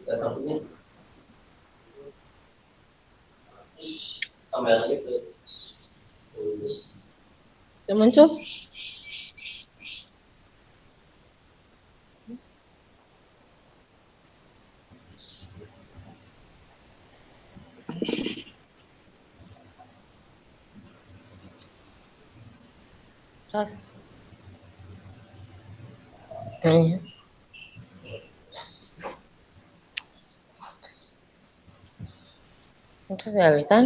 Sudah muncul? Terus. Terus kelihatan.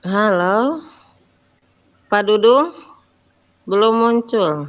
Halo, Pak Dudung, belum muncul.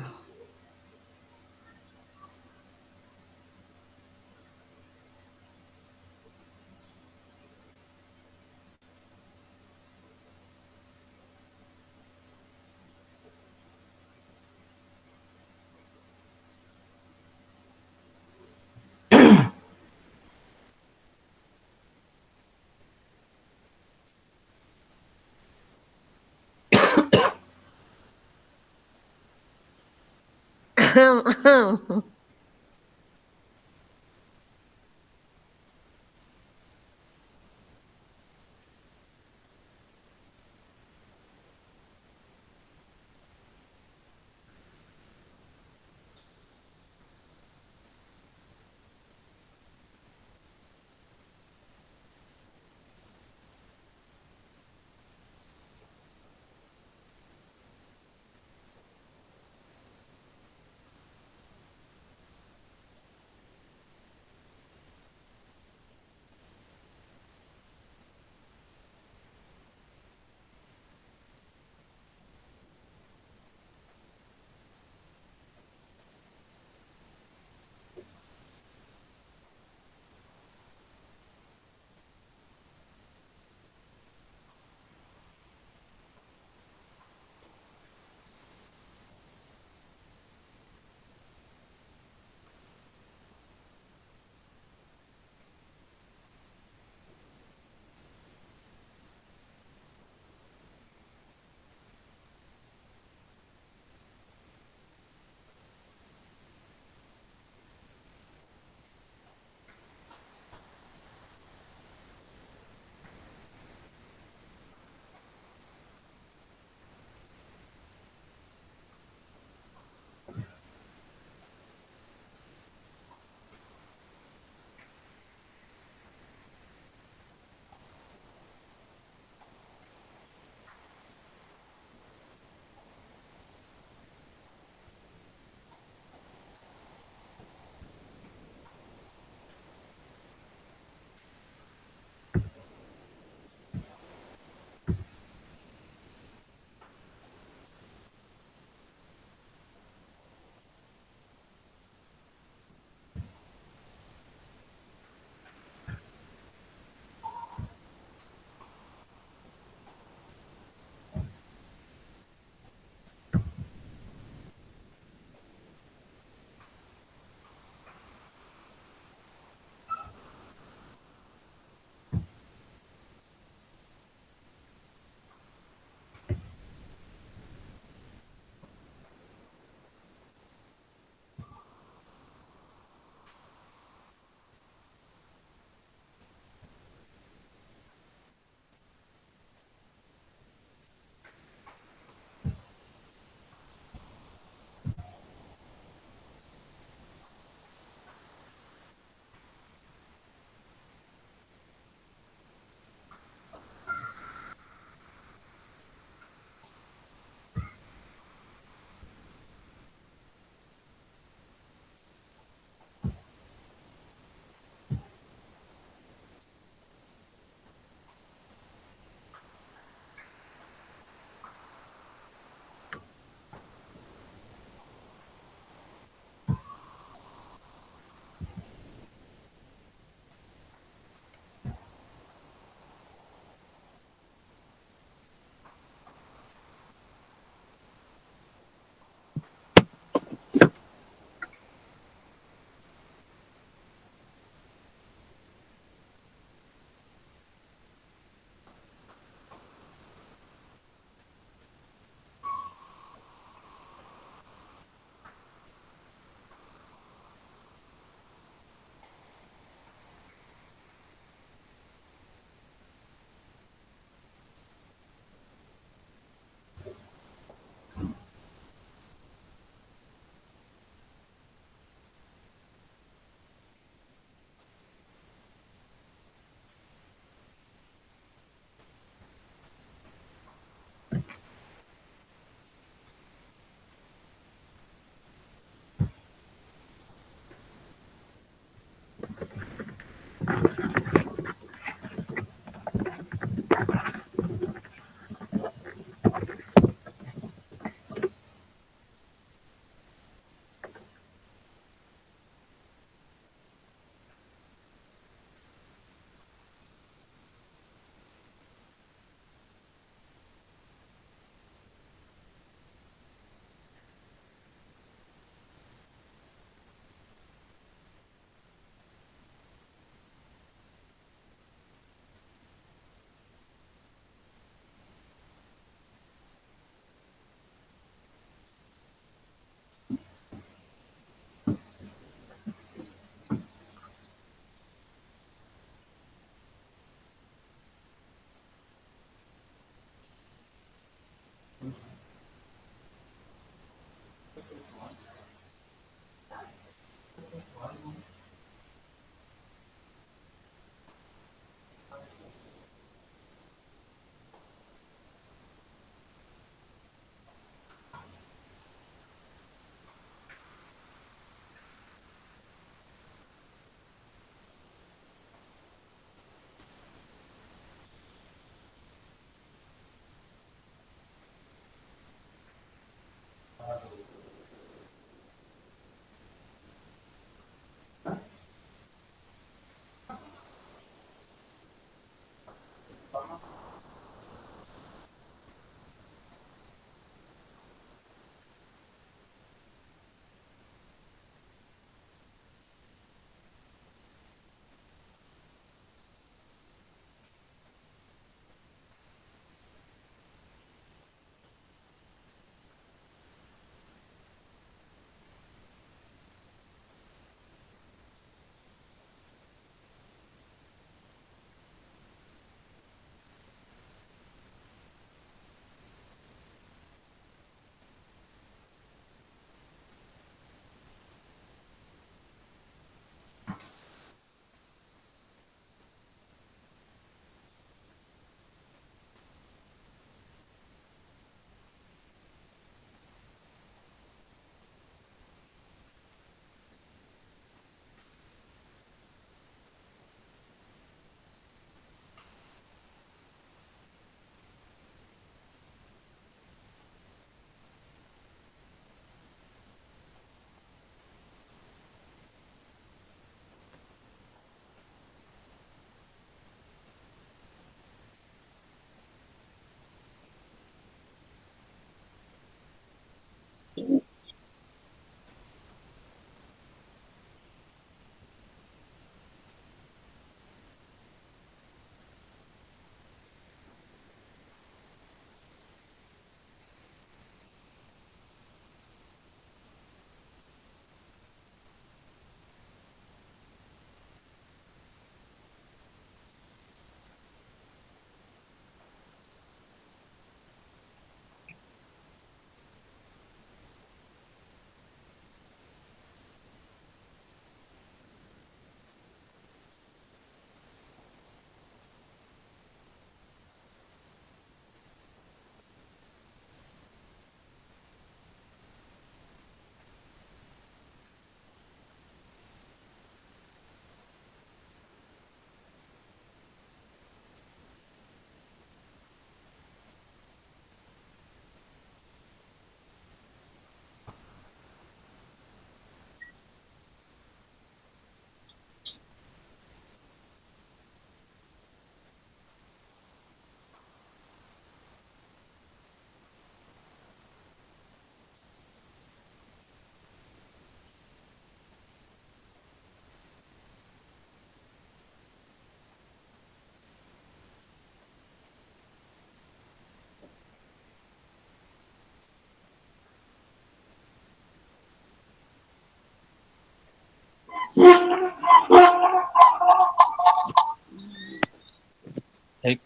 Baik,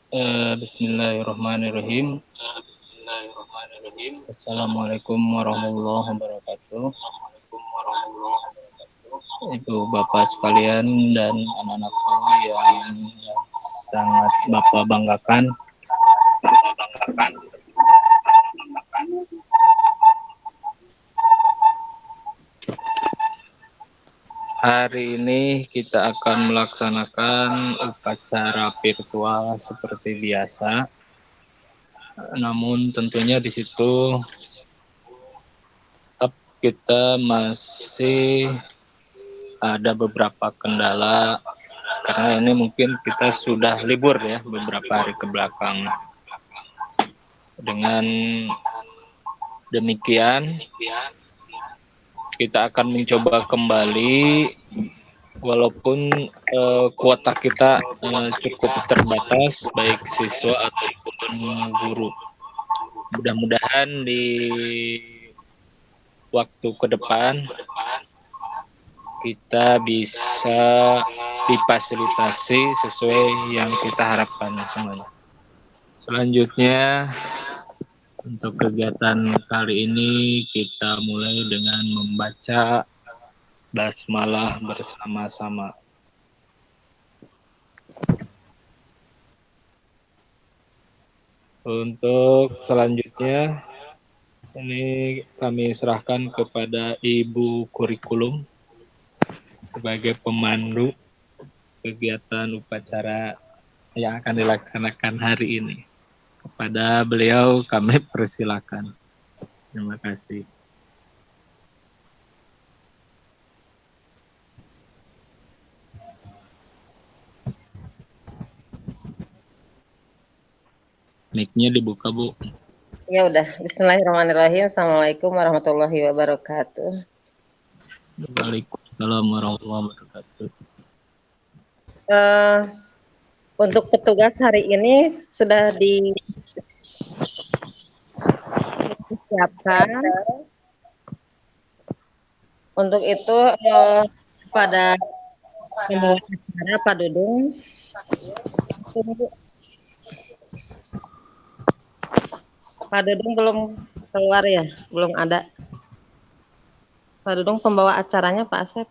Bismillahirrahmanirrahim. Assalamualaikum warahmatullahi wabarakatuh. Ibu bapak sekalian dan anak-anakku yang sangat bapak banggakan. Hari ini kita akan melaksanakan upacara virtual seperti biasa. Namun tentunya di situ tetap kita masih ada beberapa kendala karena ini mungkin kita sudah libur ya beberapa hari ke belakang. Dengan demikian kita akan mencoba kembali walaupun kuota kita cukup terbatas baik siswa ataupun guru. Mudah-mudahan di waktu ke depan kita bisa difasilitasi sesuai yang kita harapkan semuanya. Selanjutnya untuk kegiatan kali ini kita mulai dengan membaca basmalah bersama-sama. Untuk selanjutnya ini kami serahkan kepada Ibu Kurikulum sebagai pemandu kegiatan upacara yang akan dilaksanakan hari ini. Kepada beliau kami persilakan. Terima kasih. Mic-nya dibuka, Bu. Ya udah, bismillahirrahmanirrahim. Assalamualaikum warahmatullahi wabarakatuh. Waalaikumsalam warahmatullahi wabarakatuh. Untuk petugas hari ini sudah disiapkan. Untuk itu pada pembawa acara Pak Dudung. Pak Dudung belum keluar ya, belum ada. Pak Dudung pembawa acaranya Pak Asep.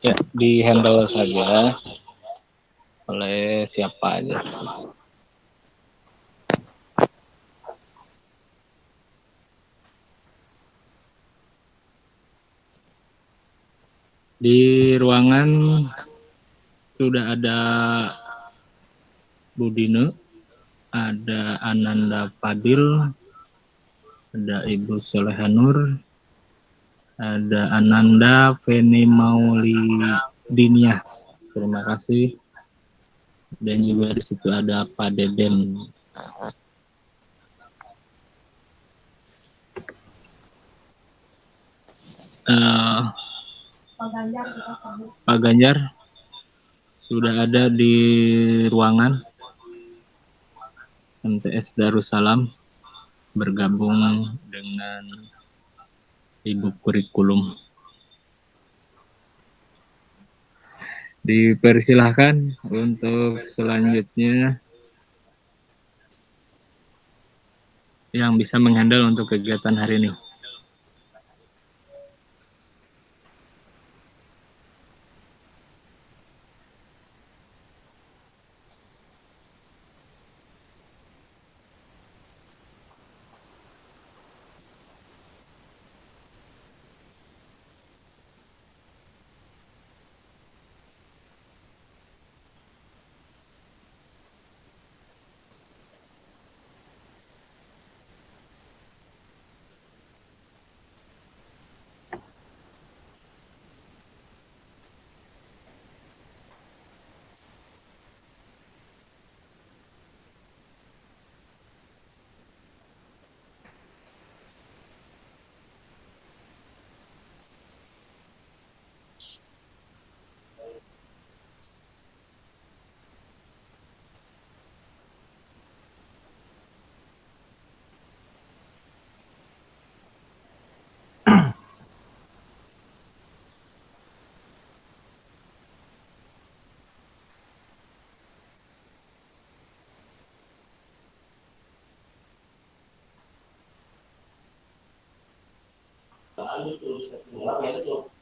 Ya, di-handle saja oleh siapa aja. Di ruangan sudah ada Budine, ada Ananda Fadil, ada Ibu Solehanur, ada Ananda Feni Maulidiniah. Terima kasih. Dan juga di situ ada Pak Deden. Pak Ganjar sudah ada di ruangan MTS Darussalam bergabung dengan Ibu Kurikulum. Dipersilahkan untuk selanjutnya yang bisa menghandle untuk kegiatan hari ini.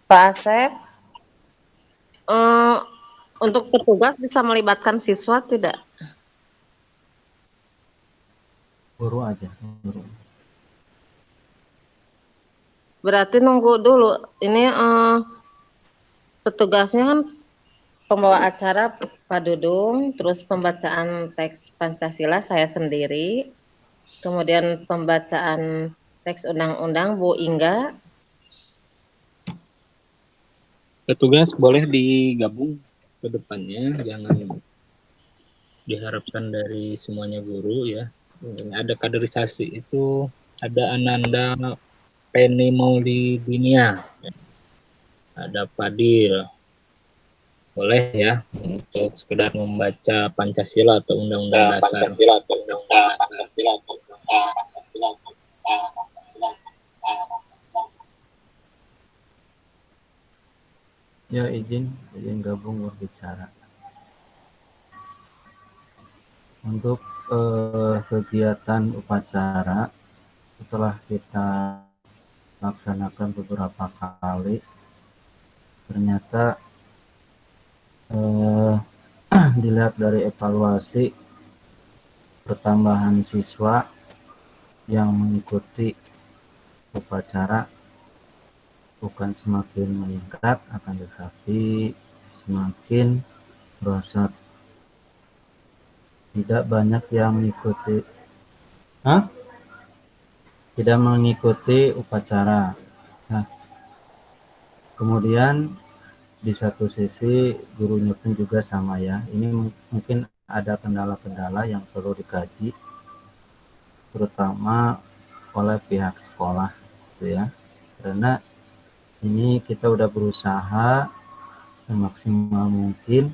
Pak Asep, untuk petugas bisa melibatkan siswa tidak? Guru aja, guru. Berarti nunggu dulu. Ini petugasnya kan pembawa acara Pak Dudung, terus pembacaan teks Pancasila saya sendiri, kemudian pembacaan teks undang-undang Bu Ingga. Petugas boleh digabung ke depannya, jangan diharapkan dari semuanya guru ya. Ada kaderisasi itu, ada Ananda Penny Maulidinia, ada Fadil, boleh ya untuk sekedar membaca Pancasila atau Undang-Undang Dasar. Ya, izin gabung berbicara. Untuk kegiatan upacara setelah kita laksanakan beberapa kali, ternyata dilihat dari evaluasi pertambahan siswa yang mengikuti upacara bukan semakin meningkat, akan tetapi semakin merosot. Tidak banyak yang mengikuti tidak mengikuti upacara. Nah, kemudian di satu sisi gurunya pun juga sama ya. Ini mungkin ada kendala-kendala yang perlu dikaji, terutama oleh pihak sekolah, gitu ya. Karena ini kita udah berusaha semaksimal mungkin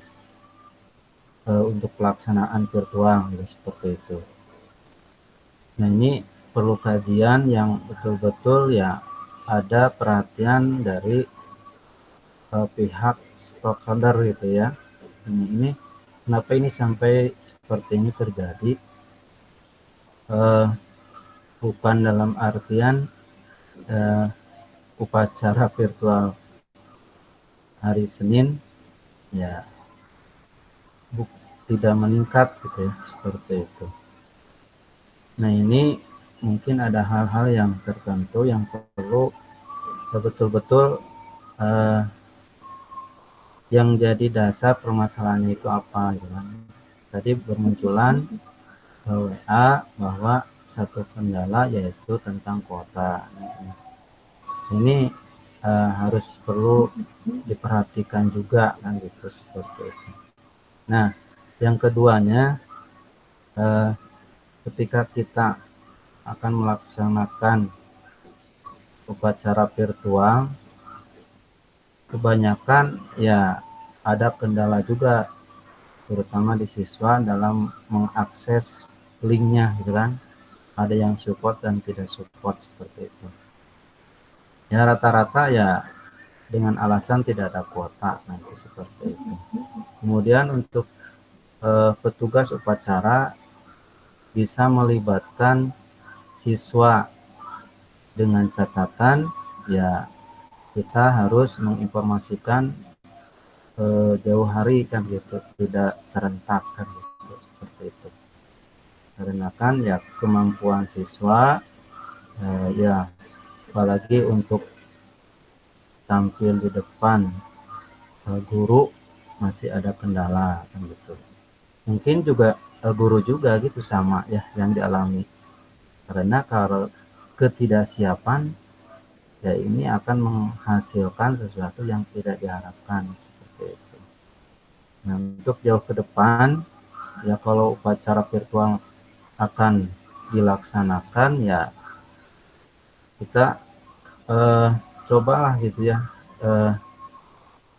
untuk pelaksanaan virtual, gitu, seperti itu. Nah, ini perlu kajian yang betul-betul ya ada perhatian dari pihak stakeholder gitu ya. Ini kenapa ini sampai seperti ini terjadi? Bukan dalam artian upacara virtual hari Senin ya tidak meningkat gitu ya, seperti itu. Nah, ini mungkin ada hal-hal yang tertentu yang perlu betul-betul yang jadi dasar permasalahannya itu apa gitu kan. Tadi bermunculan WA bahwa satu kendala yaitu tentang kuota. Ini harus perlu diperhatikan juga kan gitu, seperti itu. Nah, yang keduanya ketika kita akan melaksanakan upacara virtual, kebanyakan ya ada kendala juga, terutama di siswa dalam mengakses linknya gitu kan. Ada yang support dan tidak support, seperti itu. Ya rata-rata ya dengan alasan tidak ada kuota, nanti seperti itu. Kemudian untuk petugas upacara bisa melibatkan siswa dengan catatan ya kita harus menginformasikan jauh hari kan gitu, tidak serentak kan gitu, seperti itu. Karena kan ya kemampuan siswa ya apalagi untuk tampil di depan guru masih ada kendala kan gitu. Mungkin juga guru juga gitu sama ya yang dialami. Karena kalau ketidaksiapan ya ini akan menghasilkan sesuatu yang tidak diharapkan, seperti itu. Nah, untuk jauh ke depan ya kalau upacara virtual akan dilaksanakan ya kita cobalah gitu ya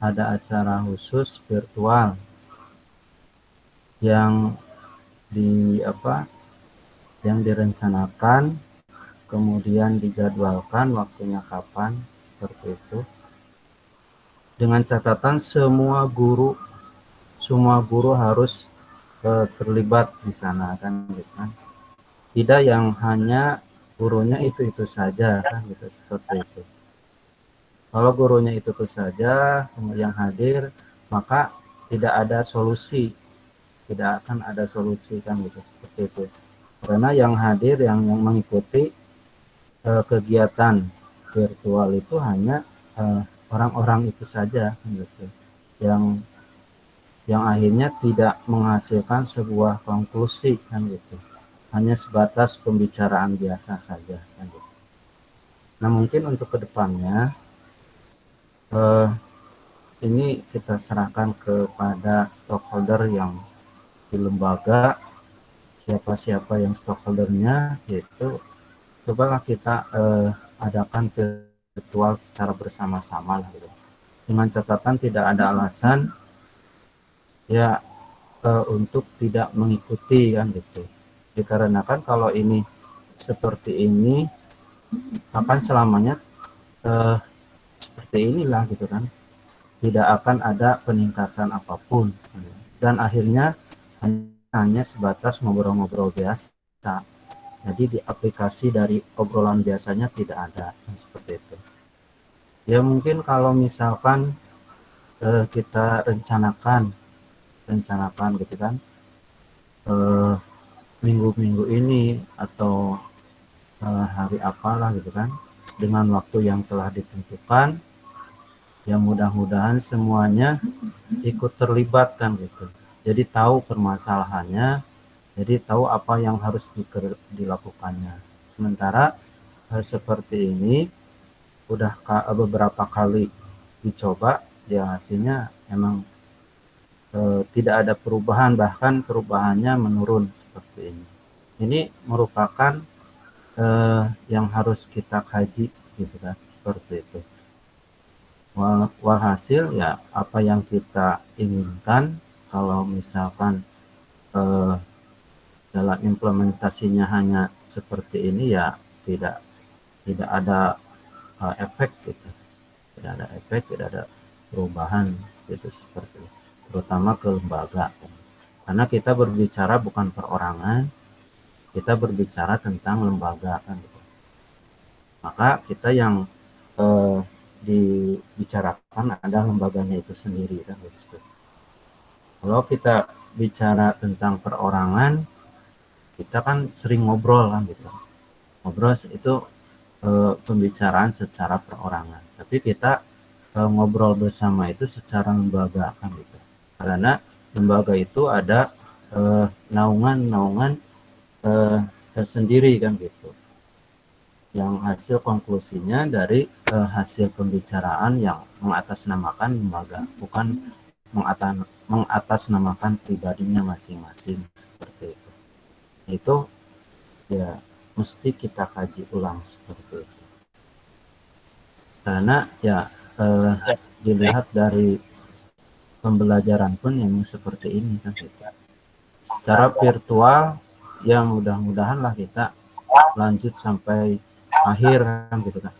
ada acara khusus virtual yang yang direncanakan, kemudian dijadwalkan waktunya kapan, seperti itu. Dengan catatan semua guru harus terlibat di sana kan gitu kan. Tidak yang hanya gurunya itu saja kan gitu, seperti itu. Kalau gurunya itu saja yang hadir, maka tidak ada solusi, tidak akan ada solusi kan gitu seperti itu. Karena yang hadir yang mengikuti kegiatan virtual itu hanya orang-orang itu saja kan gitu. Yang akhirnya tidak menghasilkan sebuah konklusi kan gitu. Hanya sebatas pembicaraan biasa saja kan gitu. Nah, mungkin untuk kedepannya eh, ini kita serahkan kepada stakeholder yang di lembaga, siapa-siapa yang stakeholdernya, yaitu cobalah kita adakan virtual secara bersama-sama lah gitu. Dengan catatan tidak ada alasan ya untuk tidak mengikuti kan gitu. Dikarenakan kalau ini seperti ini akan selamanya eh, seperti inilah gitu kan. Tidak akan ada peningkatan apapun dan akhirnya hanya sebatas ngobrol-ngobrol biasa. Jadi di aplikasi dari obrolan biasanya tidak ada seperti itu. Ya mungkin kalau misalkan kita rencanakan gitu kan eh, minggu-minggu ini atau hari apalah gitu kan dengan waktu yang telah ditentukan, ya mudah-mudahan semuanya ikut terlibat kan gitu. Jadi tahu permasalahannya, jadi tahu apa yang harus dilakukannya. Sementara seperti ini udah beberapa kali dicoba, ya hasilnya emang tidak ada perubahan, bahkan perubahannya menurun seperti ini. Ini merupakan yang harus kita kaji gitu kan, seperti itu. Walhasil ya apa yang kita inginkan kalau misalkan eh, dalam implementasinya hanya seperti ini ya tidak tidak ada efek gitu, tidak ada efek, tidak ada perubahan gitu seperti itu. Terutama ke lembaga karena kita berbicara bukan perorangan, kita berbicara tentang lembaga kan gitu. Maka kita yang eh, dibicarakan ada lembaganya itu sendiri kan gitu. Kalau kita bicara tentang perorangan, kita kan sering ngobrol kan gitu. Ngobrol itu pembicaraan secara perorangan. Tapi kita ngobrol bersama itu secara lembaga kan gitu. Karena lembaga itu ada naungan-naungan tersendiri kan gitu. Yang hasil konklusinya dari hasil pembicaraan yang mengatasnamakan lembaga, bukan mengatasnamakan pribadinya masing-masing seperti itu. Itu ya mesti kita kaji ulang seperti itu. Karena ya dilihat dari pembelajaran pun yang seperti ini kan gitu. Secara virtual ya mudah-mudahan lah kita lanjut sampai akhir kan gitu kan.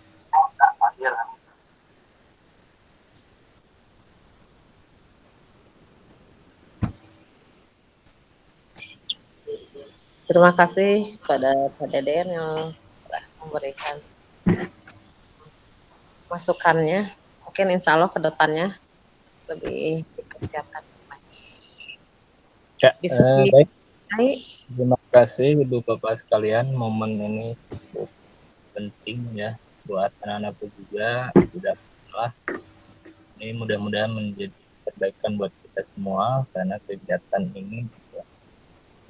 Terima kasih kepada Pak Deden yang telah memberikan masukannya. Mungkin insya Allah ke depannya lebih dipersiapkan. Ya, Bisa baik. Baik. Terima kasih Ibu Bapak sekalian, momen ini cukup penting ya buat anak-anak juga. Sudah lah, ini mudah-mudahan menjadi kebaikan buat kita semua karena kegiatan ini juga,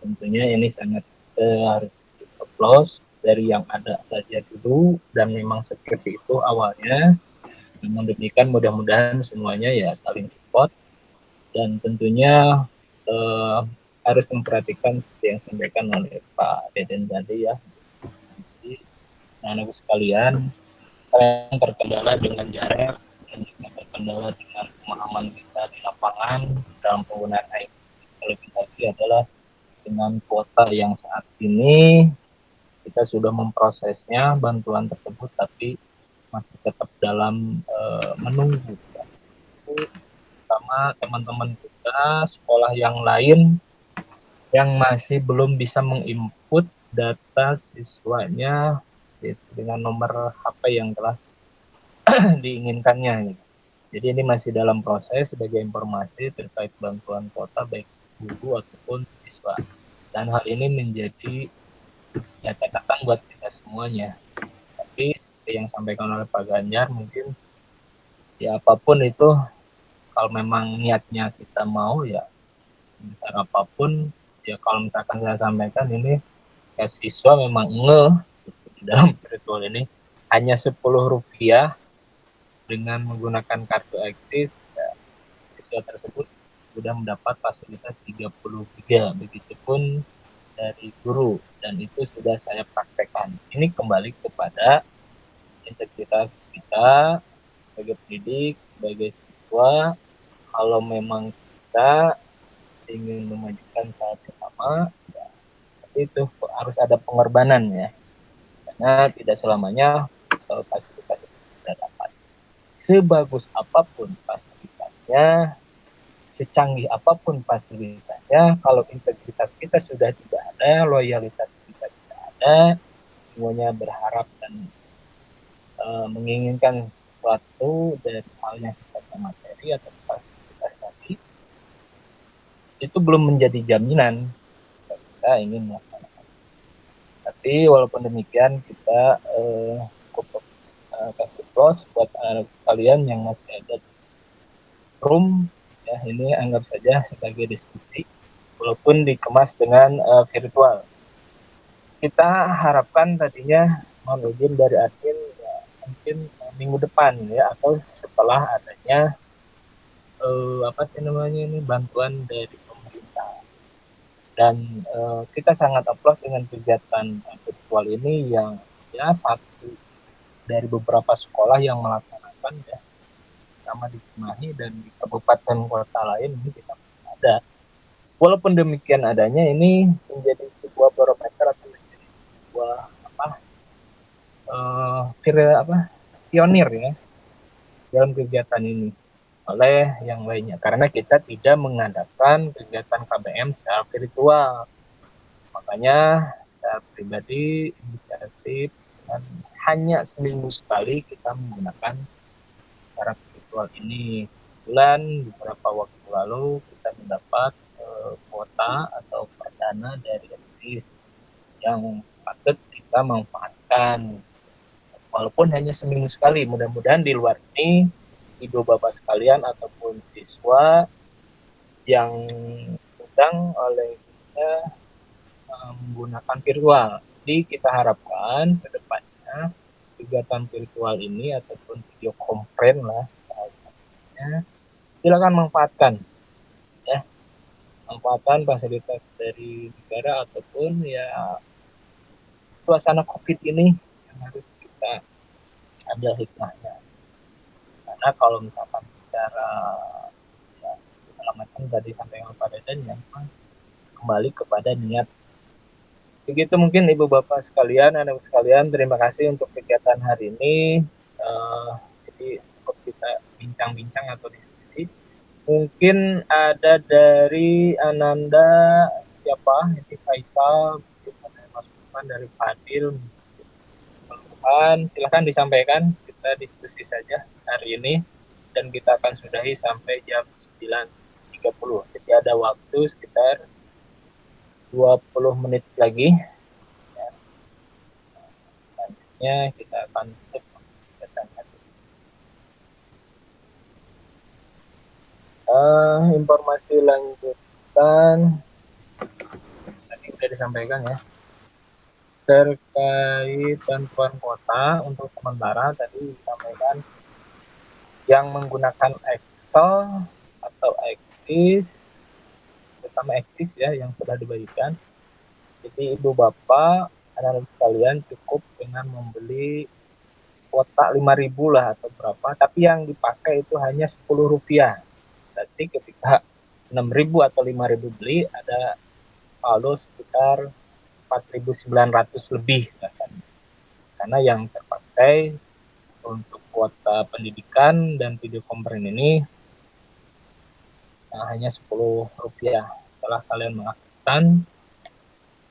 tentunya ini sangat harus di-applause dari yang ada saja dulu dan memang seperti itu awalnya. Namun demikian mudah-mudahan semuanya ya saling support dan tentunya harus memperhatikan seperti yang disampaikan oleh Pak Deden tadi ya. Jadi anak-anak sekalian, yang terkendala dengan jarak dan juga terkendala dengan pemahaman kita di lapangan dalam penggunaan IT. Lebih lagi adalah dengan kuota yang saat ini kita sudah memprosesnya bantuan tersebut, tapi masih tetap dalam menunggu. Sama teman-teman kita sekolah yang lain yang masih belum bisa menginput data siswanya dengan nomor HP yang telah diinginkannya gitu. Jadi ini masih dalam proses sebagai informasi terkait bantuan kuota baik guru ataupun siswa. Dan hal ini menjadi ya catatan buat kita semuanya. Tapi seperti yang sampaikan oleh Pak Ganjar, mungkin ya apapun itu, kalau memang niatnya kita mau ya besar apapun, ya kalau misalkan saya sampaikan ini ya siswa memang di dalam virtual ini hanya Rp10 dengan menggunakan kartu Eksis, ya, siswa tersebut sudah mendapat fasilitas 30 giga, begitupun dari guru, dan itu sudah saya praktekkan. Ini kembali kepada integritas kita sebagai pendidik, sebagai siswa. Kalau memang kita ingin memajukan saat pertama, ya, tapi itu harus ada pengorbanan ya, karena tidak selamanya fasilitas itu sudah dapat. Sebagus apapun fasilitasnya, secanggih apapun fasilitasnya, kalau integritas kita sudah tidak ada, loyalitas kita tidak ada, semuanya berharap dan menginginkan sesuatu dari hal yang sifatnya materi atau fasilitas tadi, itu belum menjadi jaminan kita ingin melaksanakan. Tapi walaupun demikian kita cukup kasih close buat anak sekalian yang masih ada di room ya, ini anggap saja sebagai diskusi walaupun dikemas dengan virtual. Kita harapkan tadinya mohon izin dari admin ya, mungkin minggu depan ya, atau setelah adanya apa sih namanya ini, bantuan dari pemerintah. Dan kita sangat applaud dengan kegiatan virtual ini yang ya satu dari beberapa sekolah yang melaksanakan ya, sama di Cimahi dan di kabupaten kota lain ini kita ada. Walaupun demikian adanya, ini menjadi sebuah barometer atau menjadi sebuah pionir ya dalam kegiatan ini oleh yang lainnya, karena kita tidak mengadakan kegiatan KBM secara virtual. Makanya secara pribadi inisiatif dan hanya seminggu sekali kita menggunakan cara virtual ini. Bulan beberapa waktu lalu kita mendapat kuota atau perdana dari Eksis yang patut kita manfaatkan walaupun hanya seminggu sekali. Mudah-mudahan di luar ini ibu bapak sekalian ataupun siswa yang sedang oleh kita menggunakan virtual. Jadi kita harapkan ke depannya kegiatan virtual ini ataupun video conference lah, silakan manfaatkan ya, manfaatkan fasilitas dari negara ataupun ya suasana COVID ini yang harus kita ambil hikmahnya. Karena kalau misalkan bicara ya, segala macam tadi sampai yang pada dan yang kembali kepada niat. Begitu mungkin ibu bapak sekalian, anak sekalian, terima kasih untuk kegiatan hari ini. Jadi cukup kita bincang-bincang atau diskusi. Mungkin ada dari Ananda, siapa? Ini Faisal, mungkin ada masukan dari Fadil. Silahkan disampaikan, kita diskusi saja hari ini dan kita akan sudahi sampai jam 9.30. Jadi ada waktu sekitar 20 menit lagi. Ya. Selanjutnya kita akan tutup kegiatan. Informasi lanjutan tadi sudah disampaikan ya. Terkait bantuan kuota untuk sementara tadi disampaikan yang menggunakan Excel atau Eksis, terutama Eksis ya yang sudah dibagikan. Jadi ibu bapak, anak-anak sekalian cukup dengan membeli kuota 5.000 lah atau berapa, tapi yang dipakai itu hanya Rp10. Berarti ketika 6.000 atau 5.000 beli, ada saldo sekitar 4.900 lebih bahkan. Karena yang terpakai untuk kuota pendidikan dan video conference ini hanya Rp10. Setelah kalian mengaktifkan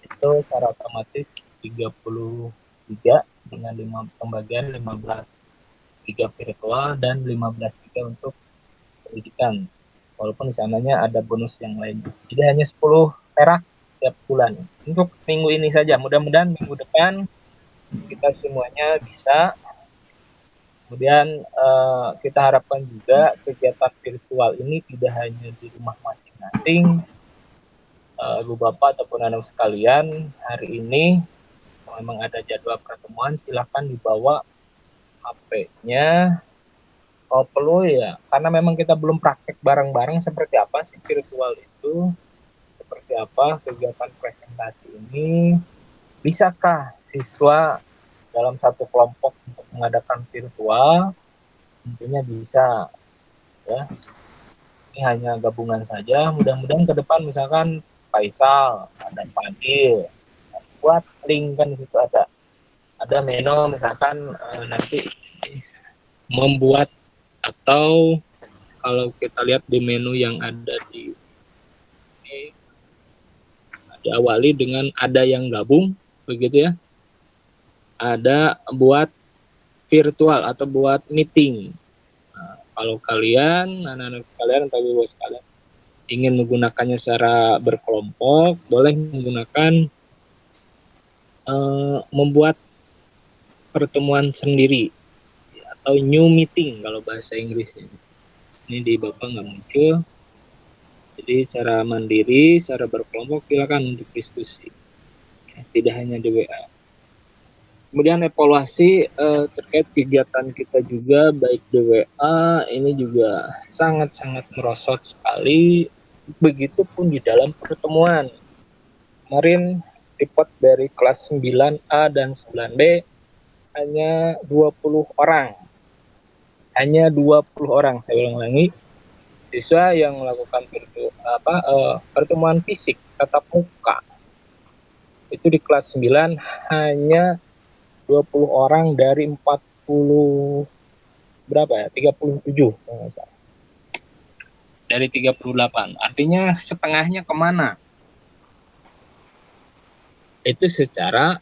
itu secara otomatis 30 giga dengan pembagian 15 GB virtual dan 15 GB untuk pendidikan. Walaupun di sananya ada bonus yang lain. Jadi hanya 10 perak tiap bulan. Untuk minggu ini saja. Mudah-mudahan minggu depan kita semuanya bisa. Kemudian kita harapkan juga kegiatan virtual ini tidak hanya di rumah masing-masing. Ibu bapak ataupun anak sekalian, hari ini kalau memang ada jadwal pertemuan, silakan dibawa HP-nya. Kalau perlu ya, karena memang kita belum praktek bareng-bareng seperti apa sih virtual itu, seperti apa kegiatan presentasi ini, bisakah siswa dalam satu kelompok untuk mengadakan virtual? Tentunya bisa, ya. Ini hanya gabungan saja. Mudah-mudahan ke depan misalkan Faisal, ada Fadil, buat link kan di situ ada menu misalkan nanti membuat, atau kalau kita lihat di menu yang ada di ini, diawali dengan ada yang gabung, begitu ya. Ada buat virtual atau buat meeting. Nah, kalau kalian, anak-anak sekalian atau ibu sekalian, ingin menggunakannya secara berkelompok, boleh menggunakan membuat pertemuan sendiri atau new meeting kalau bahasa Inggrisnya. Ini di Bapak nggak muncul. Jadi secara mandiri, secara berkelompok silakan untuk diskusi. Tidak hanya di WA. Kemudian evaluasi terkait kegiatan kita juga baik di WA ini juga sangat-sangat merosot sekali. Begitupun di dalam pertemuan. Kemarin report dari kelas 9A dan 9B hanya 20 orang. Hanya 20 orang, saya ulang lagi. Siswa yang melakukan pertemuan fisik tatap muka. Itu di kelas 9 hanya 20 orang dari 40 berapa ya? 37 kalau nggak salah. Dari 38. Artinya setengahnya kemana? Itu secara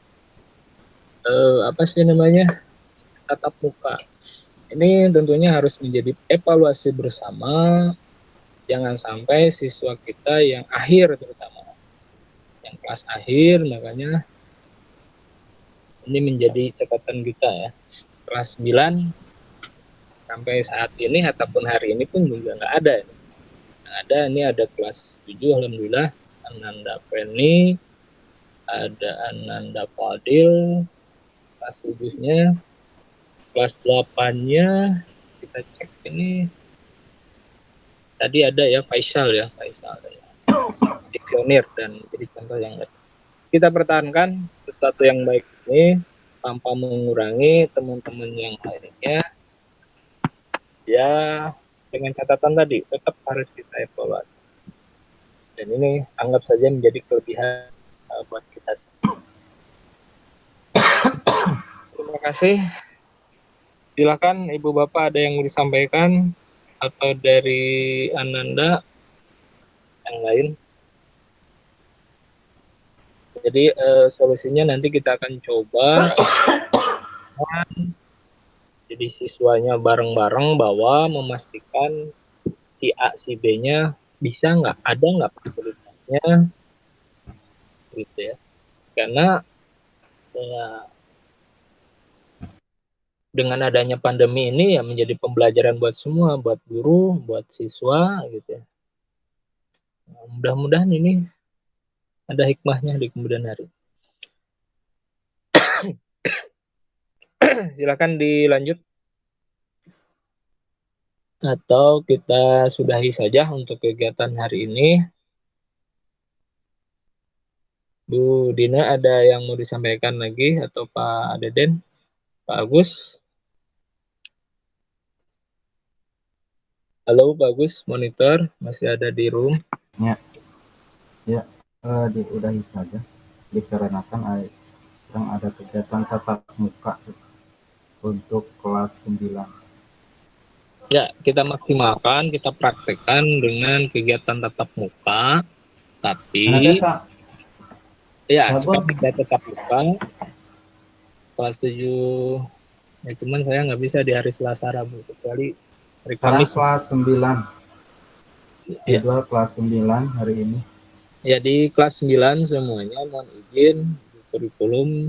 tatap muka. Ini tentunya harus menjadi evaluasi bersama. Jangan sampai siswa kita yang akhir terutama yang kelas akhir, makanya ini menjadi catatan kita ya. Kelas 9 sampai saat ini ataupun hari ini pun juga nggak ada. Ini ada kelas 7 alhamdulillah, Ananda Penny, ada Ananda Fadil, kelas 7-nya, kelas 8-nya kita cek ini tadi ada ya Faisal ya, di pionir dan jadi contoh yang baik. Kita pertahankan sesuatu yang baik ini tanpa mengurangi teman-teman yang lainnya. Ya, dengan catatan tadi tetap harus kita evaluasi. Dan ini anggap saja menjadi kelebihan buat kita semua. Terima kasih. Silakan Ibu Bapak ada yang mau disampaikan atau dari Ananda yang lain. Jadi solusinya nanti kita akan coba jadi siswanya bareng-bareng bahwa memastikan si A si B-nya bisa nggak, ada nggak kesulitannya gitu ya. Karena dengan adanya pandemi ini ya menjadi pembelajaran buat semua, buat guru, buat siswa gitu ya. Nah, mudah-mudahan ini ada hikmahnya di kemudian hari. Silakan dilanjut. Atau kita sudahi saja untuk kegiatan hari ini. Bu Dina ada yang mau disampaikan lagi atau Pak Deden, Pak Agus? Halo Pak Agus, monitor masih ada di room? Ya, diudahi saja dikarenakan yang ada kegiatan tatap muka untuk kelas 9. Ya, kita maksimalkan, kita praktekkan dengan kegiatan tatap muka, tapi ya sekarang kita tetap muka kelas 7 Ya, cuman saya nggak bisa di hari Selasa Rabu, kecuali hari Sekarang Kamis. kelas 9. Ya. Jadwal kelas 9 hari ini. Ya, di kelas 9 semuanya mohon izin di kurikulum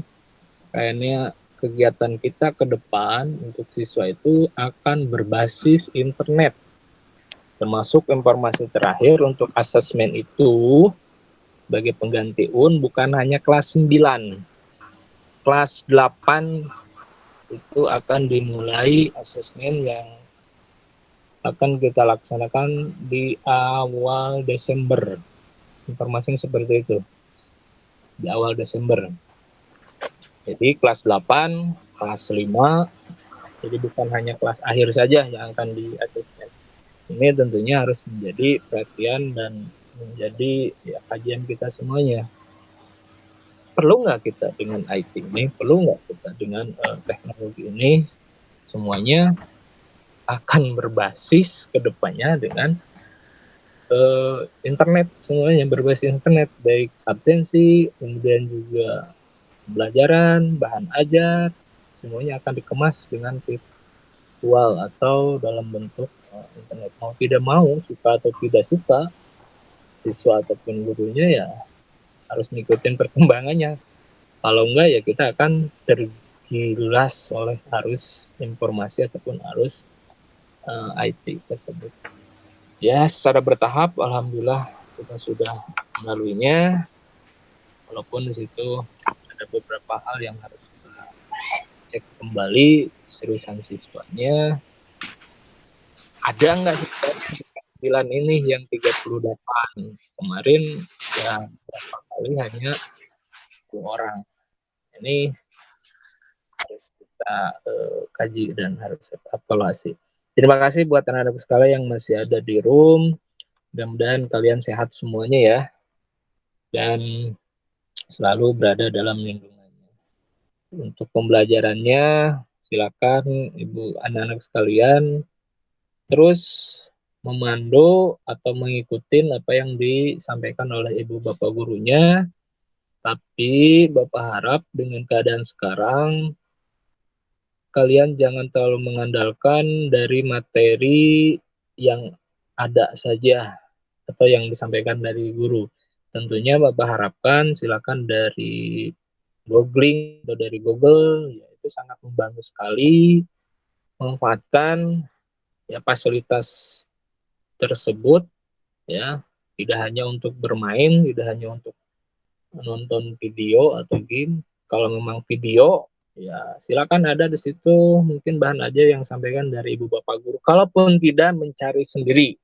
kayaknya kegiatan kita ke depan untuk siswa itu akan berbasis internet. Termasuk informasi terakhir untuk asesmen itu sebagai pengganti UN bukan hanya kelas 9. Kelas 8 itu akan dimulai asesmen yang akan kita laksanakan di awal Desember. Informasinya seperti itu. Di awal Desember. Jadi kelas 8, kelas 5, jadi bukan hanya kelas akhir saja yang akan di asesmen. Ini tentunya harus menjadi perhatian dan menjadi ya, kajian kita semuanya. Perlu nggak kita dengan IT ini? Perlu nggak kita dengan teknologi ini? Semuanya akan berbasis ke depannya dengan internet, semuanya berbasis internet, baik absensi, kemudian juga pembelajaran, bahan ajar, semuanya akan dikemas dengan virtual atau dalam bentuk internet. Mau tidak mau, suka atau tidak suka, siswa ataupun gurunya ya harus mengikuti perkembangannya. Kalau enggak ya kita akan tergilas oleh arus informasi ataupun arus IT tersebut. Ya, secara bertahap alhamdulillah kita sudah melaluinya. Walaupun di situ ada beberapa hal yang harus kita cek kembali seriusan siswanya. Ada nggak siswa ini yang 38? Kemarin ya berapa kali hanya 2 orang. Ini harus kita kaji dan harus evaluasi. Terima kasih buat anak-anak sekalian yang masih ada di room. Mudah-mudahan kalian sehat semuanya ya. Dan selalu berada dalam lingkungannya. Untuk pembelajarannya, silakan Ibu anak-anak sekalian terus memandu atau mengikuti apa yang disampaikan oleh Ibu Bapak gurunya. Tapi Bapak harap dengan keadaan sekarang kalian jangan terlalu mengandalkan dari materi yang ada saja atau yang disampaikan dari guru. Tentunya Bapak harapkan silakan dari googling atau dari Google, ya itu sangat membantu sekali memanfaatkan ya fasilitas tersebut ya, tidak hanya untuk bermain, tidak hanya untuk menonton video atau game. Kalau memang video ya silakan ada di situ mungkin bahan aja yang sampaikan dari ibu bapak guru. Kalaupun tidak, mencari sendiri.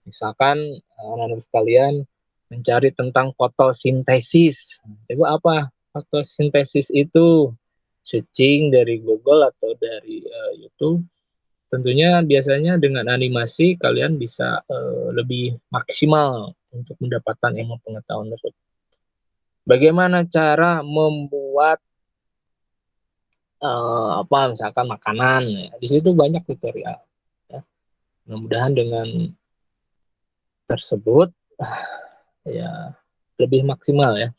Misalkan anak-anak sekalian mencari tentang fotosintesis. Coba apa fotosintesis itu? Searching dari Google atau dari YouTube. Tentunya biasanya dengan animasi kalian bisa lebih maksimal untuk mendapatkan ilmu pengetahuan tersebut. Bagaimana cara membuat misalkan makanan ya. Di situ banyak tutorial ya. Mudah-mudahan dengan tersebut ya lebih maksimal ya.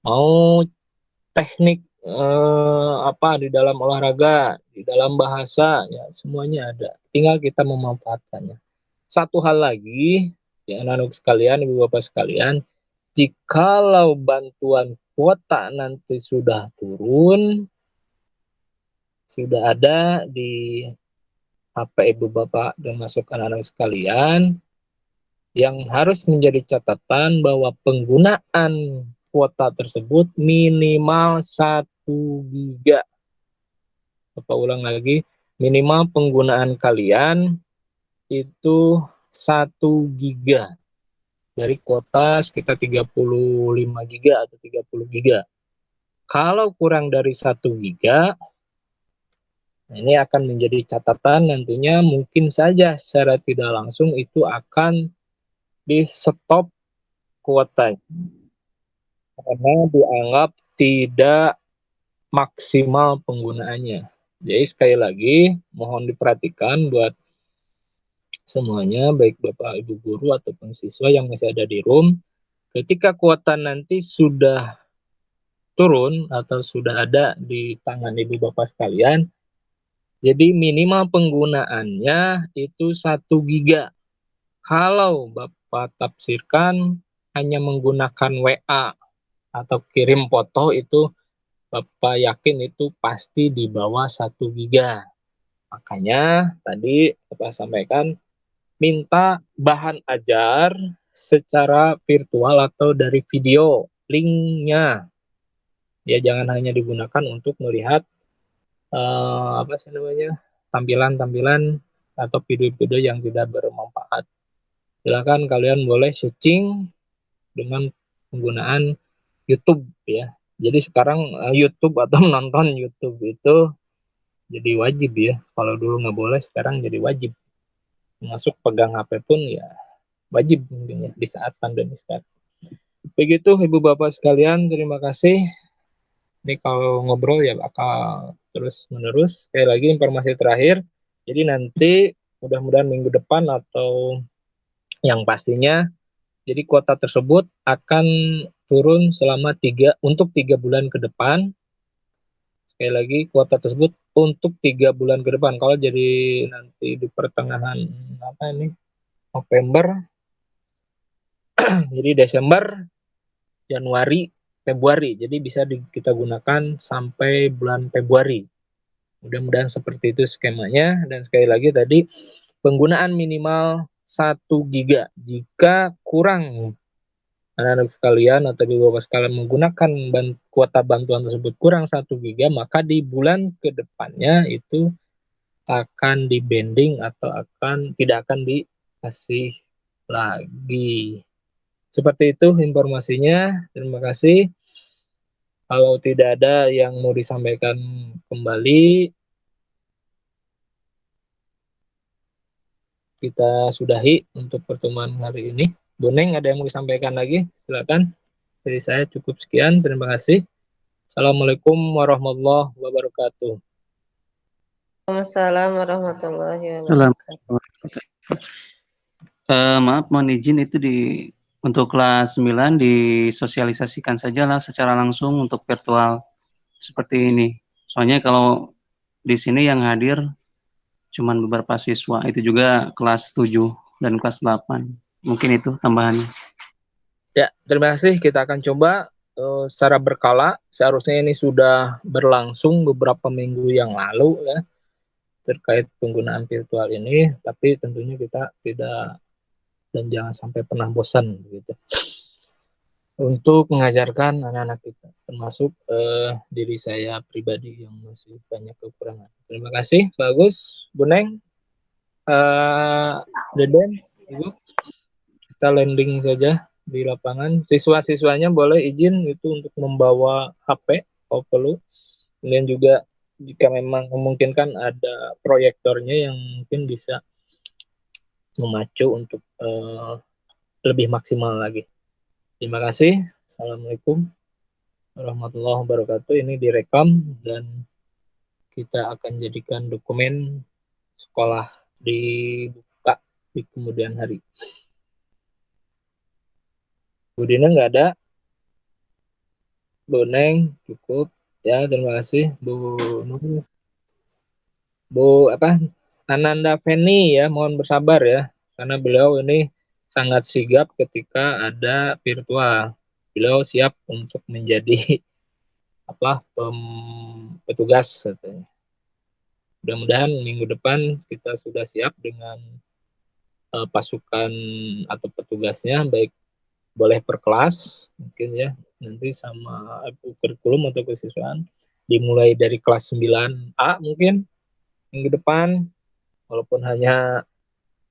Mau teknik di dalam olahraga, di dalam bahasa ya semuanya ada. Tinggal kita memanfaatkannya. Satu hal lagi ya anak-anak sekalian, ibu bapak sekalian, jikalau bantuan kuota nanti sudah turun, sudah ada di HP ibu bapak dan masuk anak-anak sekalian, yang harus menjadi catatan bahwa penggunaan kuota tersebut minimal 1 giga. Bapak ulang lagi, minimal penggunaan kalian itu 1 giga. Dari kuota sekitar 35 giga atau 30 giga. Kalau kurang dari 1 giga, ini akan menjadi catatan nantinya mungkin saja secara tidak langsung itu akan di stop kuotanya. Karena dianggap tidak maksimal penggunaannya. Jadi sekali lagi mohon diperhatikan buat semuanya, baik Bapak Ibu guru ataupun siswa yang masih ada di room, ketika kuota nanti sudah turun atau sudah ada di tangan Ibu Bapak sekalian, Jadi minimal penggunaannya itu 1 giga. Kalau Bapak tafsirkan hanya menggunakan WA atau kirim foto itu Bapak yakin itu pasti di bawah 1 giga. Makanya tadi Bapak sampaikan minta bahan ajar secara virtual atau dari video linknya. Ya jangan hanya digunakan untuk melihat apa sih namanya tampilan-tampilan atau video-video yang tidak bermanfaat. Silakan kalian boleh searching dengan penggunaan YouTube ya. Jadi sekarang YouTube atau menonton YouTube itu jadi wajib ya. Kalau dulu nggak boleh, sekarang jadi wajib. Masuk pegang HP pun ya wajib mungkin ya di saat pandemi sekarang. Begitu Ibu Bapak sekalian, terima kasih. Ini kalau ngobrol ya bakal terus menerus. Sekali lagi informasi terakhir. Jadi nanti mudah-mudahan minggu depan atau yang pastinya jadi kuota tersebut akan turun selama untuk 3 bulan ke depan. Sekali lagi kuota tersebut untuk 3 bulan ke depan. Kalau jadi nanti di pertengahan apa ini November, jadi Desember, Januari, Februari. Jadi bisa kita gunakan sampai bulan Februari. Mudah-mudahan seperti itu skemanya. Dan sekali lagi tadi penggunaan minimal 1 giga. Jika kurang anak-anak sekalian atau di bawah sekalian menggunakan kuota bantuan tersebut kurang 1 giga, maka di bulan ke depannya itu akan dibanding atau tidak akan dikasih lagi. Seperti itu informasinya. Terima kasih. Kalau tidak ada yang mau disampaikan kembali, kita sudahi untuk pertemuan hari ini. Bu Neng, ada yang mau disampaikan lagi? Silakan. Dari saya cukup sekian. Terima kasih. Assalamualaikum warahmatullahi wabarakatuh. Waalaikumsalam warahmatullahi Salam. wabarakatuh. Maaf, mohon izin itu untuk kelas 9 disosialisasikan sajalah secara langsung untuk virtual seperti ini. Soalnya kalau di sini yang hadir cuman beberapa siswa, itu juga kelas 7 dan kelas 8. Mungkin itu tambahannya. Ya, terima kasih. Kita akan coba secara berkala. Seharusnya ini sudah berlangsung beberapa minggu yang lalu ya terkait penggunaan virtual ini, tapi tentunya kita tidak dan jangan sampai pernah bosan gitu untuk mengajarkan anak-anak kita, termasuk diri saya pribadi yang masih banyak kekurangan. Terima kasih, bagus, Bu Neng, Deden, Ibu, kita landing saja di lapangan. Siswa-siswanya boleh izin itu untuk membawa HP kalau perlu. Kemudian juga jika memang memungkinkan ada proyektornya yang mungkin bisa memacu untuk lebih maksimal lagi. Terima kasih. Assalamualaikum warahmatullahi wabarakatuh. Ini direkam dan kita akan jadikan dokumen sekolah dibuka di kemudian hari. Bu Dina nggak ada. Bu Neng cukup. Ya, terima kasih. Bu Nur. Bu Ananda Feni ya, mohon bersabar ya. Karena beliau ini sangat sigap ketika ada virtual. Beliau siap untuk menjadi petugas katanya. Mudah-mudahan minggu depan kita sudah siap dengan pasukan atau petugasnya, baik boleh per kelas mungkin ya, nanti sama kurikulum atau kesiswaan dimulai dari kelas 9A mungkin minggu depan, walaupun hanya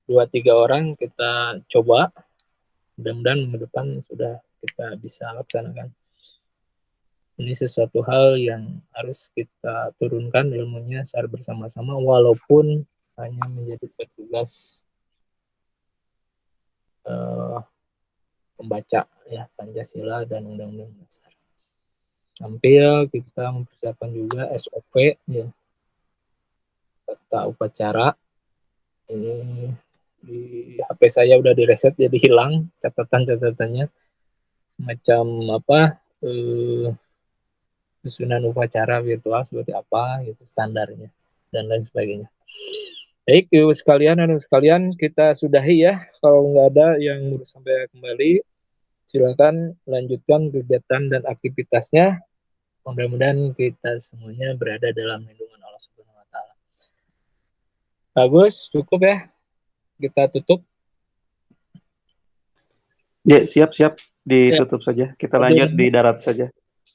2-3 orang kita coba, mudah-mudahan minggu depan sudah kita bisa laksanakan. Ini sesuatu hal yang harus kita turunkan ilmunya secara bersama-sama, walaupun hanya menjadi petugas membaca ya Pancasila dan Undang-Undang Dasar. Sambil kita mempersiapkan juga SOP ya, tata upacara. Ini di HP saya udah direset jadi hilang catatan-catatannya, semacam susunan upacara virtual seperti apa gitu standarnya. dan lain sebagainya. Baik, ibu sekalian, anak sekalian, kita sudahi ya. Kalau nggak ada yang mau sampai kembali, silakan lanjutkan kegiatan dan aktivitasnya. Mudah-mudahan kita semuanya berada dalam lindungan Allah Subhanahu wa taala. Bagus, cukup ya. Kita tutup. Ya, siap-siap ditutup saja. Kita lanjut di darat saja.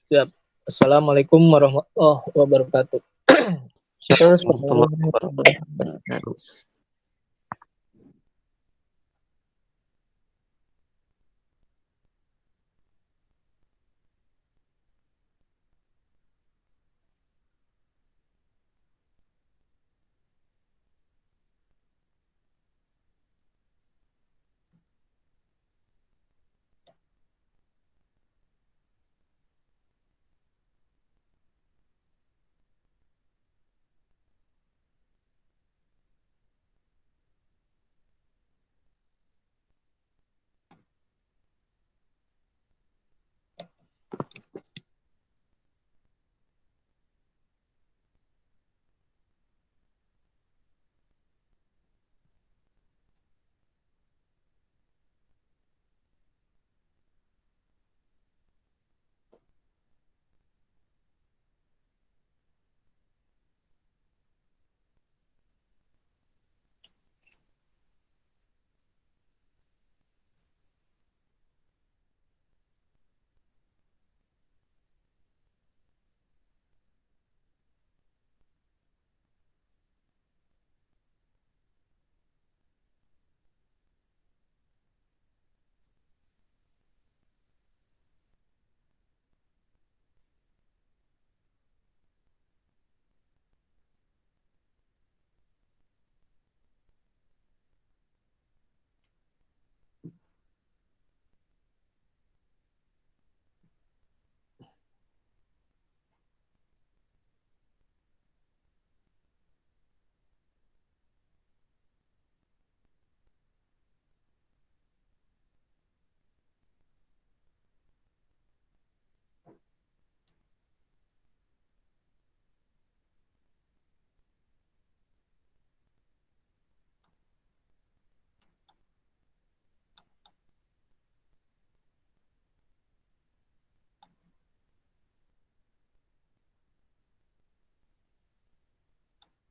Siap. Assalamualaikum warahmatullahi wabarakatuh. Siap. Warahmatullahi wabarakatuh.